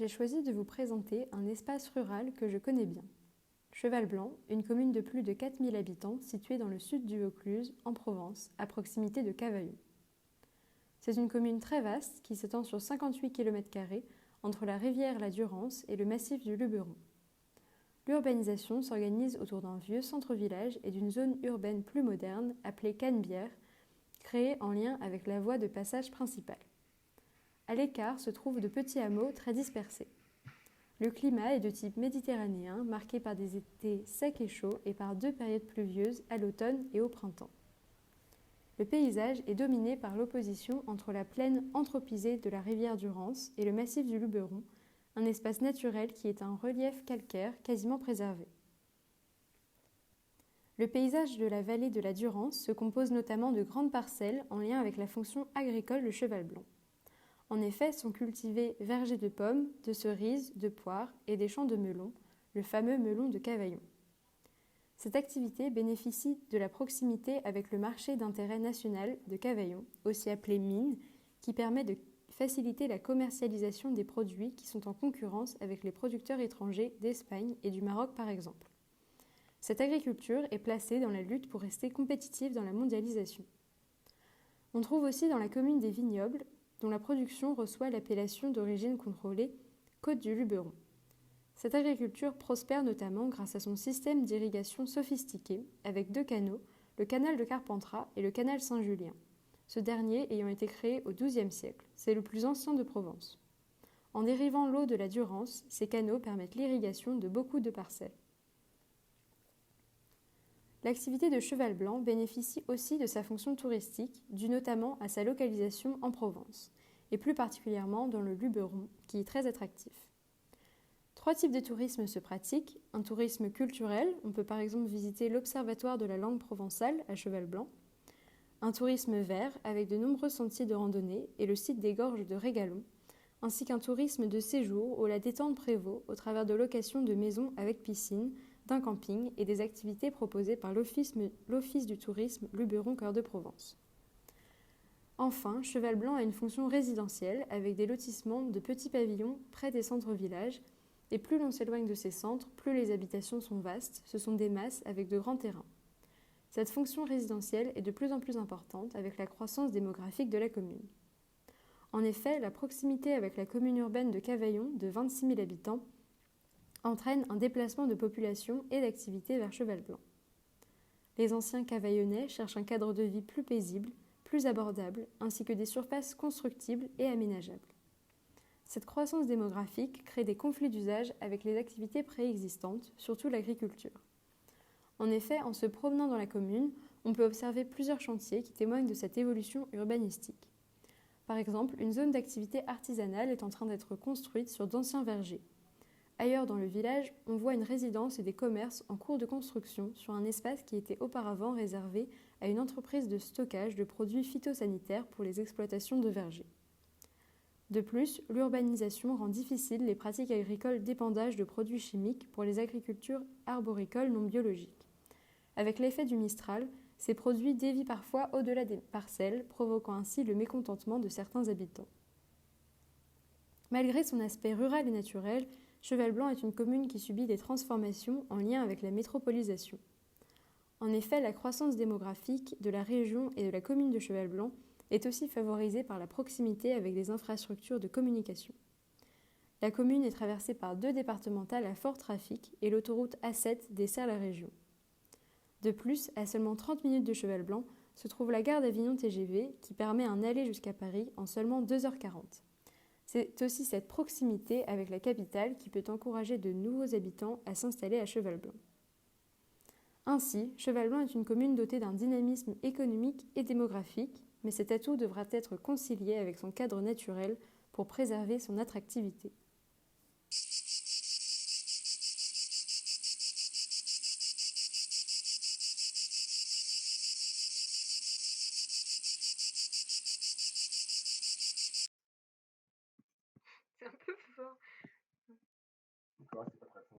j'ai choisi de vous présenter un espace rural que je connais bien. Cheval-Blanc, une commune de plus de 4000 habitants située dans le sud du Vaucluse, en Provence, à proximité de Cavaillon. C'est une commune très vaste qui s'étend sur 58 km² entre la rivière la Durance et le massif du Luberon. L'urbanisation s'organise autour d'un vieux centre-village et d'une zone urbaine plus moderne appelée Canebière, créée en lien avec la voie de passage principale. À l'écart se trouvent de petits hameaux très dispersés. Le climat est de type méditerranéen, marqué par des étés secs et chauds et par 2 périodes pluvieuses à l'automne et au printemps. Le paysage est dominé par l'opposition entre la plaine anthropisée de la rivière Durance et le massif du Luberon, un espace naturel qui est un relief calcaire quasiment préservé. Le paysage de la vallée de la Durance se compose notamment de grandes parcelles en lien avec la fonction agricole de Cheval-Blanc. En effet, sont cultivés vergers de pommes, de cerises, de poires et des champs de melons, le fameux melon de Cavaillon. Cette activité bénéficie de la proximité avec le marché d'intérêt national de Cavaillon, aussi appelé mine, qui permet de faciliter la commercialisation des produits qui sont en concurrence avec les producteurs étrangers d'Espagne et du Maroc par exemple. Cette agriculture est placée dans la lutte pour rester compétitive dans la mondialisation. On trouve aussi dans la commune des vignobles, dont la production reçoit l'appellation d'origine contrôlée Côte du Luberon. Cette agriculture prospère notamment grâce à son système d'irrigation sophistiqué avec 2 canaux, le canal de Carpentras et le canal Saint-Julien, ce dernier ayant été créé au XIIe siècle. C'est le plus ancien de Provence. En dérivant l'eau de la Durance, ces canaux permettent l'irrigation de beaucoup de parcelles. L'activité de Cheval-Blanc bénéficie aussi de sa fonction touristique, due notamment à sa localisation en Provence, et plus particulièrement dans le Luberon, qui est très attractif. 3 types de tourisme se pratiquent. Un tourisme culturel, on peut par exemple visiter l'Observatoire de la langue provençale à Cheval-Blanc. Un tourisme vert, avec de nombreux sentiers de randonnée et le site des gorges de Régalon, ainsi qu'un tourisme de séjour où la détente prévaut au travers de locations de maisons avec piscine, d'un camping et des activités proposées par l'Office du tourisme Luberon-Cœur de Provence. Enfin, Cheval-Blanc a une fonction résidentielle avec des lotissements de petits pavillons près des centres-villages et plus l'on s'éloigne de ces centres, plus les habitations sont vastes, ce sont des masses avec de grands terrains. Cette fonction résidentielle est de plus en plus importante avec la croissance démographique de la commune. En effet, la proximité avec la commune urbaine de Cavaillon, de 26 000 habitants, entraîne un déplacement de population et d'activité vers Cheval-Blanc. Les anciens cavaillonnais cherchent un cadre de vie plus paisible, plus abordable, ainsi que des surfaces constructibles et aménageables. Cette croissance démographique crée des conflits d'usage avec les activités préexistantes, surtout l'agriculture. En effet, en se promenant dans la commune, on peut observer plusieurs chantiers qui témoignent de cette évolution urbanistique. Par exemple, une zone d'activité artisanale est en train d'être construite sur d'anciens vergers. Ailleurs dans le village, on voit une résidence et des commerces en cours de construction sur un espace qui était auparavant réservé à une entreprise de stockage de produits phytosanitaires pour les exploitations de vergers. De plus, l'urbanisation rend difficile les pratiques agricoles d'épandage de produits chimiques pour les agricultures arboricoles non biologiques. Avec l'effet du Mistral, ces produits dévient parfois au-delà des parcelles, provoquant ainsi le mécontentement de certains habitants. Malgré son aspect rural et naturel, Cheval-Blanc est une commune qui subit des transformations en lien avec la métropolisation. En effet, la croissance démographique de la région et de la commune de Cheval-Blanc est aussi favorisée par la proximité avec des infrastructures de communication. La commune est traversée par 2 départementales à fort trafic et l'autoroute A7 dessert la région. De plus, à seulement 30 minutes de Cheval-Blanc, se trouve la gare d'Avignon TGV qui permet un aller jusqu'à Paris en seulement 2h40. C'est aussi cette proximité avec la capitale qui peut encourager de nouveaux habitants à s'installer à Cheval-Blanc. Ainsi, Cheval-Blanc est une commune dotée d'un dynamisme économique et démographique, mais cet atout devra être concilié avec son cadre naturel pour préserver son attractivité.